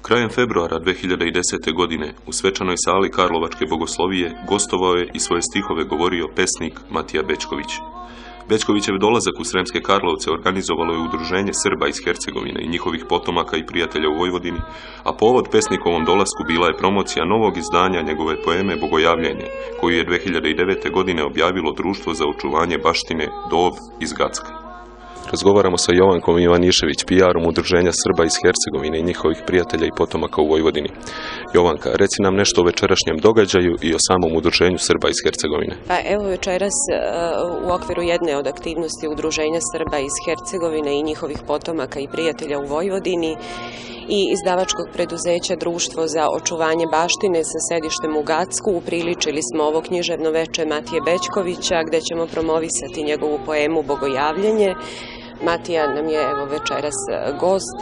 Krajem februara 2010. godine u svečanoj sali Karlovačke bogoslovije gostovao je i svoje stihove govorio pesnik Matija Bećković. Bećkovićev dolazak u Sremske Karlovce organizovalo je Udruženje Srba iz Hercegovine i njihovih potomaka i prijatelja u Vojvodini, a povod pesnikovom dolasku bila je promocija novog izdanja njegove poeme Bogojavljenje, koju je 2009. godine objavilo Društvo za očuvanje baštine Dob iz Gacka. Razgovaramo sa Jovankom Ivanišević, PR-om Udruženja Srba iz Hercegovine i njihovih prijatelja i potomaka u Vojvodini. Jovanka, reci nam nešto o večerašnjem događaju i o samom Udruženju Srba iz Hercegovine. Pa evo večeras u okviru jedne od aktivnosti Udruženja Srba iz Hercegovine i njihovih potomaka i prijatelja u Vojvodini i izdavačkog preduzeća Društvo za očuvanje baštine sa sedištem u Gacku upriličili smo ovo književno veče Matije Bećkovića gde ćemo promovisati njegovu poemu Bogojavljenje. Matija nam je evo večeras gost,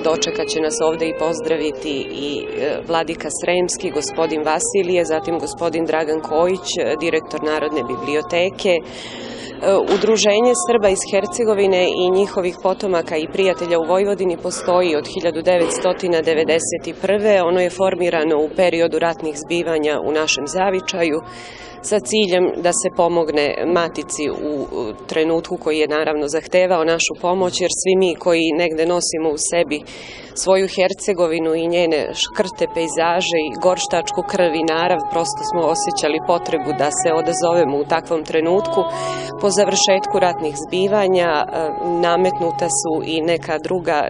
dočekat će nas ovde i pozdraviti i vladika Sremski, gospodin Vasilije, zatim gospodin Dragan Kojić, direktor Narodne biblioteke. Udruženje Srba iz Hercegovine i njihovih potomaka i prijatelja u Vojvodini postoji od 1991. Ono je formirano u periodu ratnih zbivanja u našem zavičaju sa ciljem da se pomogne matici u trenutku koji je naravno zahtevao našu pomoć, jer svi mi koji negde nosimo u sebi svoju Hercegovinu i njene škrte pejzaže i gorštačku krv i narav, prosto smo osjećali potrebu da se odazovemo u takvom trenutku. Po završetku ratnih zbivanja nametnuta su i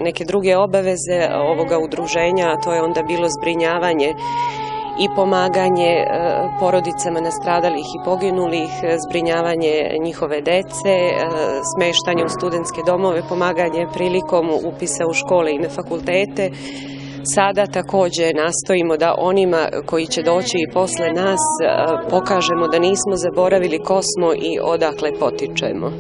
neke druge obaveze ovoga udruženja, a to je onda bilo zbrinjavanje i pomaganje porodicama nastradalih i poginulih, zbrinjavanje njihove dece, smeštanje u studentske domove, pomaganje prilikom upisa u škole i na fakultete. Sada takođe nastojimo da onima koji će doći i posle nas pokažemo da nismo zaboravili ko smo i odakle potičemo.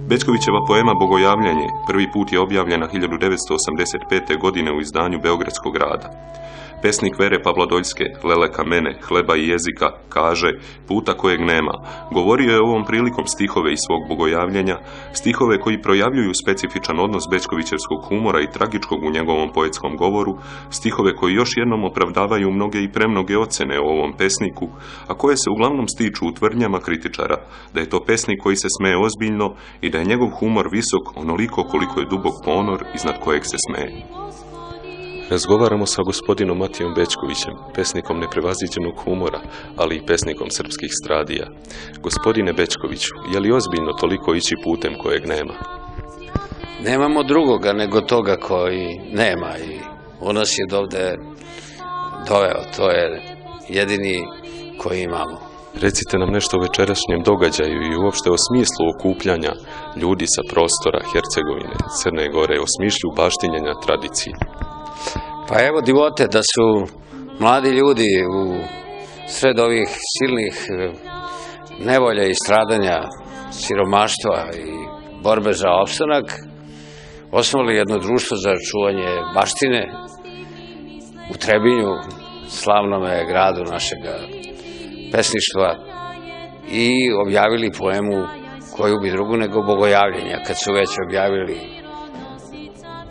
Bećkovićeva poema Bogojavljenje prvi put je objavljena 1985. godine u izdanju Beogradskog grada. Pesnik Vere Pavladoljske, Leleka mene, hleba i jezika, kaže puta kojeg nema. Govorio je ovom prilikom stihove iz svog bogojavljenja, stihove koji projavljuju specifičan odnos bećkovićevskog humora i tragičkog u njegovom poetskom govoru, stihove koji još jednom opravdavaju mnoge i premnoge ocene o ovom pesniku, a koje se uglavnom stiču u tvrdnjama kritičara, da je to pesnik koji se smeje ozbiljno i da je njegov humor visok onoliko koliko je dubok ponor iznad kojeg se smeje. Razgovaramo sa gospodinom Matijom Bećkovićem, pesnikom neprevaziđenog humora, ali i pesnikom srpskih stradija. Gospodine Bećkoviću, je li ozbiljno toliko ići putem kojeg nema? Nemamo drugoga nego toga koji nema i on nas je dovde doveo, to je jedini koji imamo. Recite nam nešto o večerašnjem događaju i uopšte o smislu okupljanja ljudi sa prostora Hercegovine, Crne Gore, o smišlju baštinjenja tradicije. Pa evo divote da su mladi ljudi u sred ovih silnih nevolja i stradanja, siromaštva i borbe za opstanak osnovali jedno društvo za čuvanje baštine u Trebinju, slavnome gradu našega pesništva, i objavili poemu koju bi drugu nego Bogojavljenja. Kad su već objavili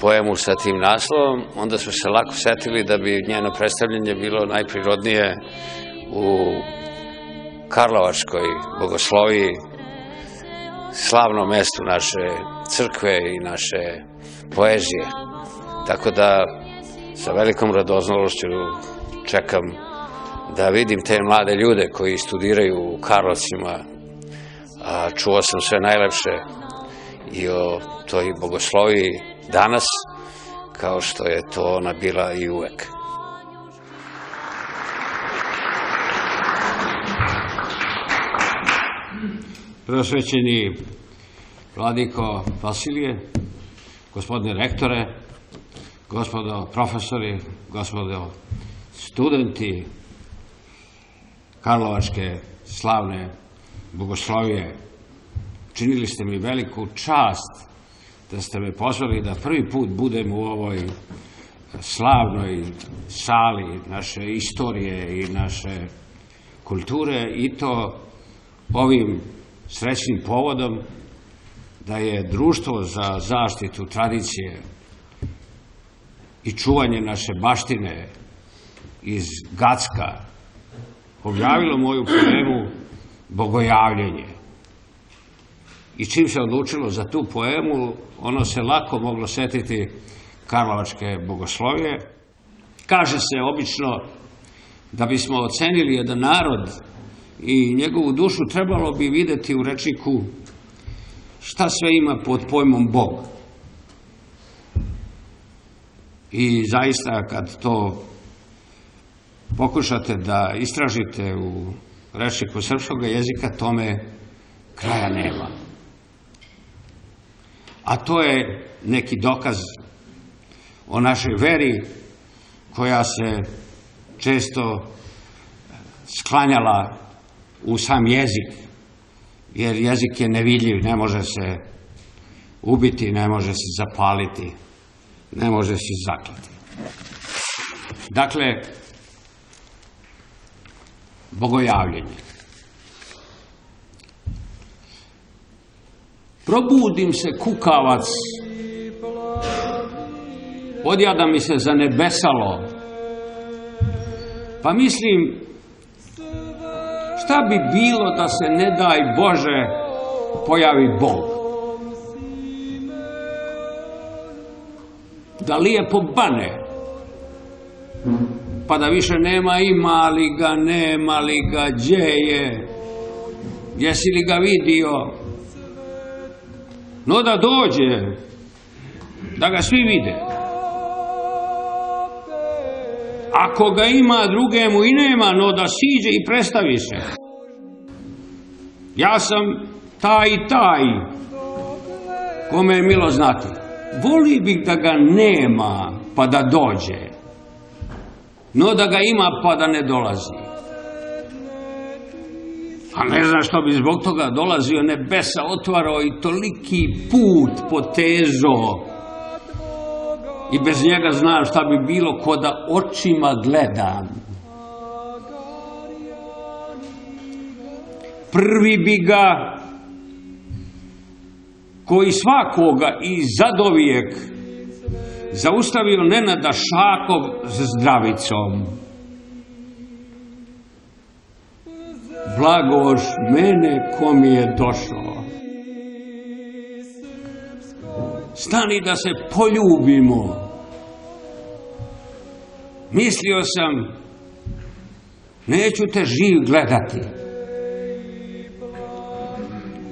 poemu sa tim naslovom, onda su se lako setili da bi njeno predstavljanje bilo najprirodnije u Karlovačkoj bogosloviji, slavnom mestu naše crkve i naše poezije. Tako da sa velikom radoznalošću čekam da vidim te mlade ljude koji studiraju u Karlovcima, a čuo sam sve najlepše i o toj bogosloviji danas, kao što je to ona bila i uvek. Preosvećeni vladiko Vasilije, gospodine rektore, gospodo profesori, gospodo studenti Karlovačke slavne bogoslovije, činili ste mi veliku čast da ste me pozvali da prvi put budem u ovoj slavnoj sali naše istorije i naše kulture, i to ovim srećnim povodom da je Društvo za zaštitu tradicije i čuvanje naše baštine iz Gacka objavilo moju poemu Bogojavljenje. I čim se odlučilo za tu poemu, ono se lako moglo setiti karlovačke bogoslovije. Kaže se obično da bismo ocenili jedan narod i njegovu dušu, trebalo bi videti u rečniku šta sve ima pod pojmom Bog. I zaista, kad to pokušate da istražite u rečniku srpskog jezika, tome kraja nema. A to je neki dokaz o našoj veri, koja se često sklanjala u sam jezik, jer jezik je nevidljiv, ne može se ubiti, ne može se zapaliti, ne može se zaklati. Dakle, bogojavljenje. Probudim se kukavac, odjada mi se zanebesalo, pa mislim, šta bi bilo da se, ne daj Bože, pojavi Bog? Da lijepo bane, pa da više nema ima li ga, nema li ga, gdje je, jesi li ga vidio? No da dođe, da ga svi vide. Ako ga ima, drugemu i nema, no da siđe i predstavi se. Ja sam taj i taj, kome je milo znati. Voli bih da ga nema, pa da dođe, no da ga ima, pa da ne dolazi. A ne znam što bi zbog toga dolazio, nebesa otvarao i toliki put potezo. I bez njega znam šta bi bilo, ko da očima gledam. Prvi bi ga, koji svakoga i zadovijek, zaustavio Nenada Šakov s zdravicom. Blagoš mene ko mi je došao. Stani da se poljubimo. Mislio sam, neću te živ gledati.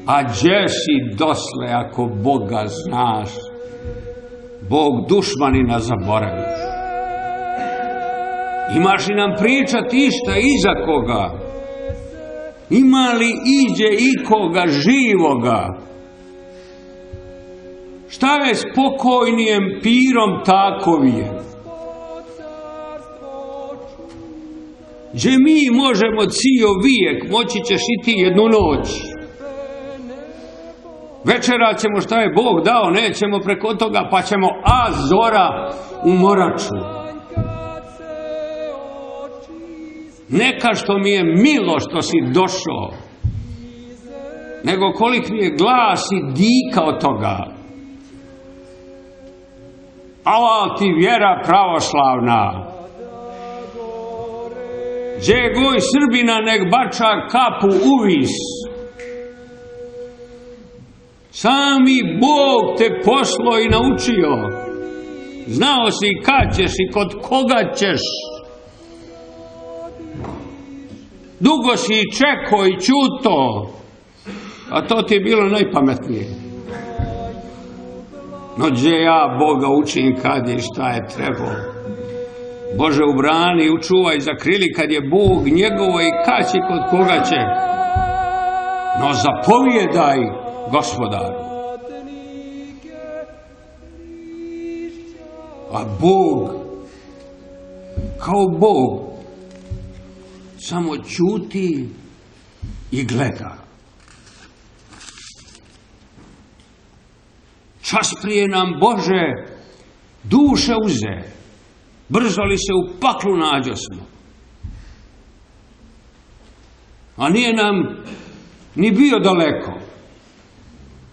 A gdje si dosle ako Boga znaš? Bog dušmanina zaboraviš. Imaš li nam pričati išta iza koga? Ima li iđe ikoga živoga? Šta je s pokojnijem Pirom Takovijem? Gdje mi možemo cio vijek, moći ćeš i ti jednu noć. Večera ćemo šta je Bog dao, nećemo preko toga, pa ćemo a zora u moraču. Neka što mi je milo što si došao, nego kolik mi je glas i dika od toga. Ala ti vjera pravoslavna. Gdje goj Srbina nek bača kapu uvis. Sami Bog te poslo i naučio. Znao si kad ćeš i kod koga ćeš. Dugo si čekao i čuto, a to ti je bilo najpametnije. No gdje ja Boga učim kad je šta je trebao. Bože ubrani, učuvaj, zakrili kad je Bog njegovo i kad će kod koga će. No zapovjedaj, Gospodaru. A Bog, kao Bog, samo ćuti i gleda. čas prije nam, Bože, duše uze, brzo li se u paklu nađosmo. A nije nam ni bio daleko.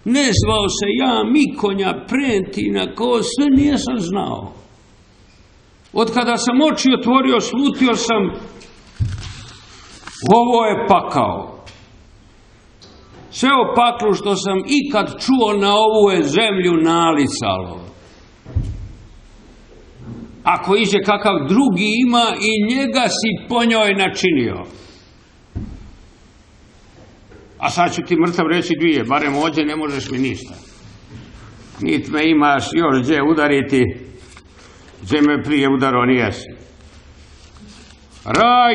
Ne zvao se ja Mikonja Prentina, ko sve nijesam znao. Od kada sam oči otvorio, slutio sam, ovo je pakao. Sve o paklu što sam ikad čuo na ovu je zemlju nalicalo. Ako iđe kakav drugi ima, i njega si po njoj načinio. A sad ću ti mrtav reći dvije, barem ovdje ne možeš mi ništa. Nit me imaš još gdje udariti, gdje me prije udaro nijesi. Raj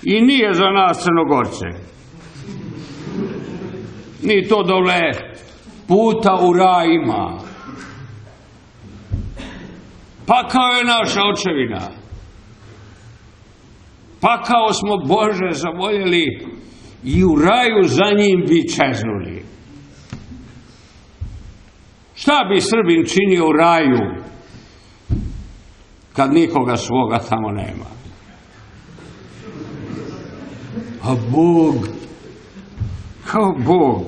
i nije za nas Crnogorce. Ni to dole puta u raj ima. Pakao je naša očevina. Pakao smo, Bože, zavoljeli i u raju za njim bi čeznuli. Šta bi Srbin činio u raju kad nikoga svoga tamo nema? A Bog, kao Bog,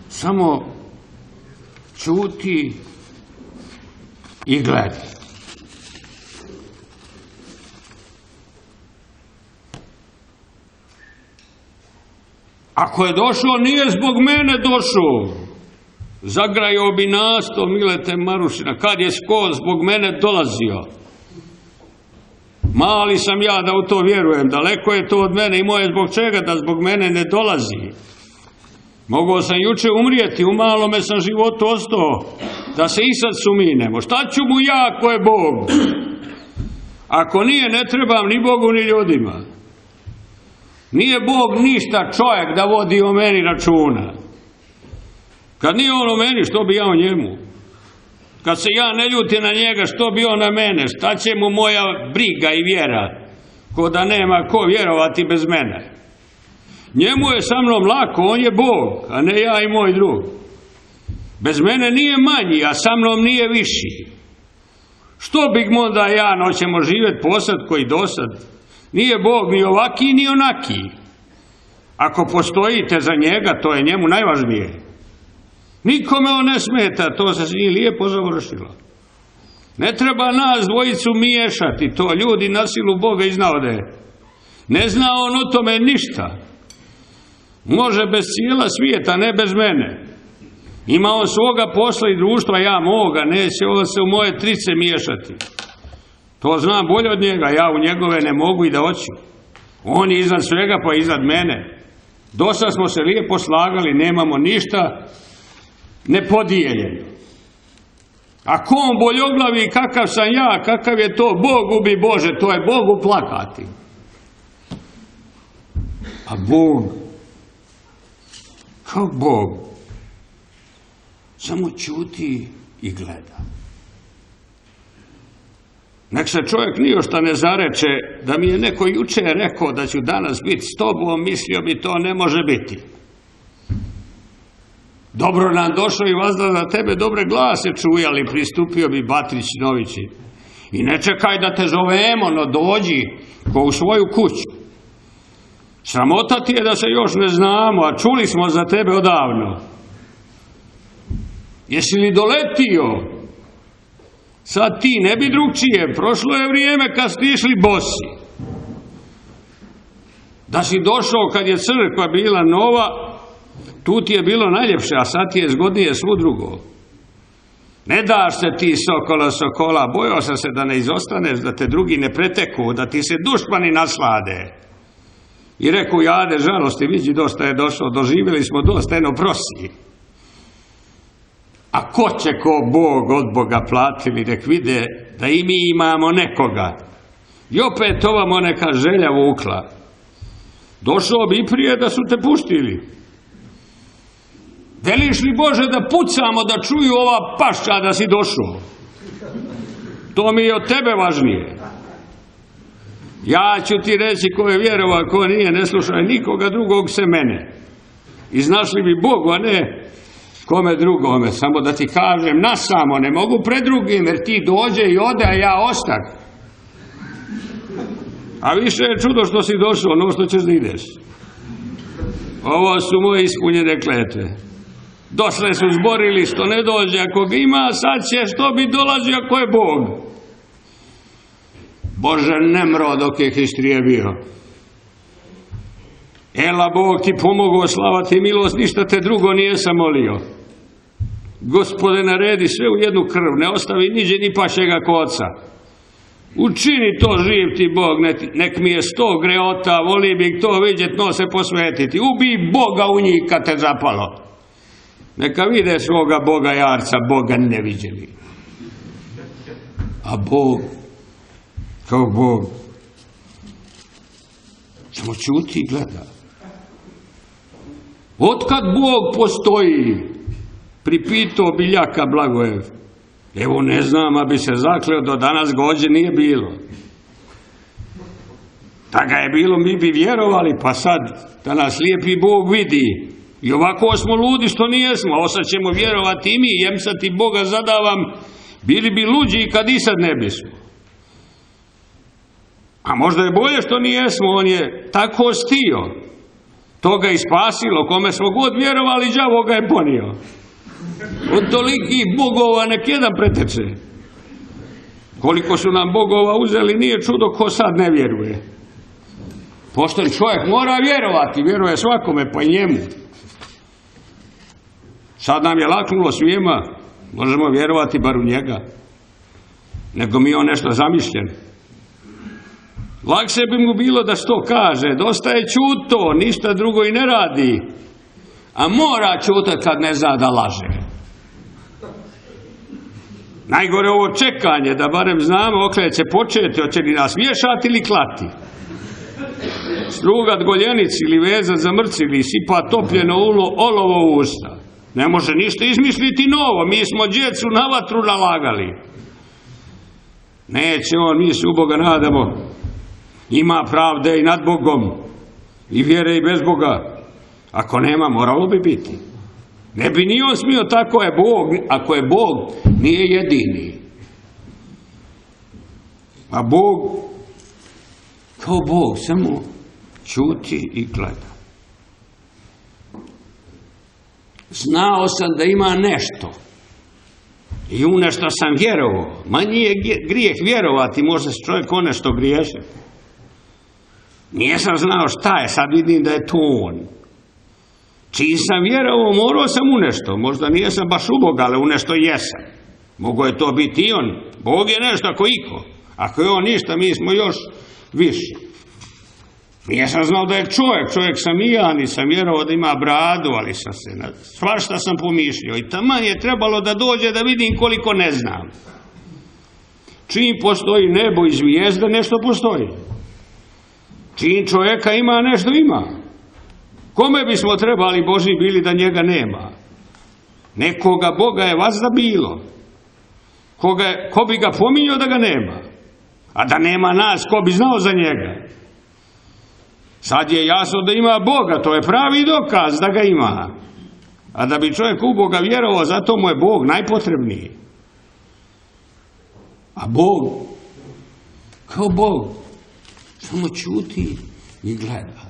samo čuti i gleda. Ako je došao, nije zbog mene došao. Zagrajao bi nasto, Milete Marušina, kad je ko zbog mene dolazio. Mali sam ja da u to vjerujem, daleko je to od mene i moje zbog čega da zbog mene ne dolazi. Mogao sam juče umrijeti, u malome sam životu ostao, da se i sad suminemo. Šta ću mu ja ako je Bog? Ako nije, ne trebam ni Bogu ni ljudima. Nije Bog ništa čovjek da vodi o meni računa. Kad nije on o meni, što bi ja o njemu? Kad se ja ne ljutim na njega, što bi on na mene? Šta će mu moja briga i vjera? Ko da nema ko vjerovati bez mene. Njemu je sa mnom lako, on je Bog, a ne ja i moj drug. Bez mene nije manji, a sa mnom nije viši. Što bih onda ja noćemo živjeti posad koji dosad? Nije Bog ni ovaki ni onaki. Ako postojite za njega, to je njemu najvažnije. Nikome on ne smeta, to se s njim lijepo završilo. Ne treba nas dvojicu miješati, to ljudi na silu Boga iznavode. Ne zna on o tome ništa. Može bez cijela svijeta, ne bez mene. Ima on svoga posla i društva, ja moga, neće on se u moje trice miješati. To znam bolje od njega, ja u njegove ne mogu i da hoću. On je iznad svega pa iznad mene. Dosad smo se lijepo slagali, nemamo ništa nepodijeljeno. A ko on boljoglavi kakav sam ja, kakav je to, Bog ubi Bože, to je Bogu plakati. A Bog, kao Bog, samo čuti i gleda. Nek se čovjek ništa ne zareče, da mi je neko juče rekao da ću danas biti s tobom, mislio bi to ne može biti. Dobro nam došao i vazda da tebe dobre glase čujali, pristupio bi Batrić Novići. I ne čekaj da te zovemo, no dođi ko u svoju kuću. Sramota ti je da se još ne znamo, a čuli smo za tebe odavno. Jesi li doletio? Sad ti ne bi drugčije, prošlo je vrijeme kad ste išli bosi. Da si došao kad je crkva bila nova, tu ti je bilo najljepše, a sad ti je zgodnije svu drugo. Ne daš se ti sokola, bojao sam se da ne izostaneš, da te drugi ne preteku, da ti se dušmani naslade. I reku, jade, žalosti, vidi, dosta je došlo, doživjeli smo dosta, eno prosi. A ko će ko Bog od Boga platili, nek vide da i mi imamo nekoga. I opet ovamo neka želja vukla. Došao bi prije da su te puštili. Veliš li Bože da pucamo da čuju ova pašća da si došao? To mi je od tebe važnije. Ja ću ti reći ko je vjerovao, ko nije, ne slušaj nikoga drugog se mene. I znaš li bi Bogu, a ne Kome drugome, samo da ti kažem, nasamo, ne mogu pred drugim, jer ti dođe i ode, a ja ostak. A više je čudo što si došao, no što ćeš da ideš. Ovo su moje ispunjene kletve. Dosle su zborili što ne dođe, ako ga ima, sad će što bi dolazio ako je Bog. Bože, ne mro dok je histrije bio. Ela, Bog ti pomogao, slava ti milost, ništa te drugo nijesam molio. Gospode, naredi sve u jednu krv, ne ostavi niđe ni pašega koca. Učini to, živ ti Bog, nek mi je 100 greota, voli bih to vidjet, no se posvetiti. Ubij Boga u njih kad te zapalo. Neka vide svoga Boga jarca, Boga neviđeni. A Bog, kao Bog, samo čuti i gleda. Otkad Bog postoji, pripitao Biljaka Blagojev. Evo ne znam, a bi se zakleo, do danas gođe nije bilo. Da ga je bilo, mi bi vjerovali, pa sad, da nas lijepi Bog vidi. I ovako smo ludi što nijesmo, a sad ćemo vjerovati i mi, jem sad ti Boga zadavam, bili bi luđi kad i sad ne bismo. A možda je bolje što nijesmo, on je tako stio. To ga je spasilo, kome smo god vjerovali, đavo ga je ponio. Od tolikih bogova nek jedan preteče. Koliko su nam bogova uzeli, nije čudo ko sad ne vjeruje. Pošten čovjek mora vjerovati, vjeruje svakome, pa i njemu. Sad nam je laknulo svima, možemo vjerovati bar u njega. Nego mi on nešto zamišljen. Lakše bi mu bilo da što kaže, dosta je čuto, ništa drugo i ne radi. A mora čutat kad ne zna da laže. Najgore ovo čekanje, da barem znamo okle će početi, hoće li nas vješati ili klati. Strugat goljenici ili vezat za mrci ili sipa topljeno olovo u usta. Ne može ništa izmisliti novo, mi smo djecu na vatru nalagali. Neće on, mi se u Boga nadamo. Ima pravde i nad Bogom, i vjere i bez Boga. Ako nema, moralo bi biti. Ne bi ni on smio, tako je Bog, ako je Bog, nije jedini. A Bog, kao Bog, samo čuti i gleda. Znao sam da ima nešto. I u nešto sam vjerovao. Manji je grijeh vjerovati, može se čovjek o nešto griješiti. Nisam znao šta je, sad vidim da je to on. Čim sam vjerovao, morao sam u nešto. Možda nijesam baš u Boga, ali u nešto jesam. Mogo je to biti i on. Bog je nešto ako iko. Ako je on ništa, mi smo još više. Nisam znao da je čovjek sam i ja, nisam vjerovao da ima bradu, ali sam se, svašta sam pomišljao. I taman je trebalo da dođe da vidim koliko ne znam. Čim postoji nebo i zvijezda, nešto postoji. Čim čovjeka ima, nešto ima. Kome bismo trebali Boži bili da njega nema? Nekoga Boga je vazda bilo. Ko bi ga pominjao da ga nema? A da nema nas, ko bi znao za njega? Sad je jasno da ima Boga, to je pravi dokaz da ga ima. A da bi čovjek u Boga vjerovao, zato mu je Bog najpotrebniji. A Bog, kao Bog, samo čuti i gleda.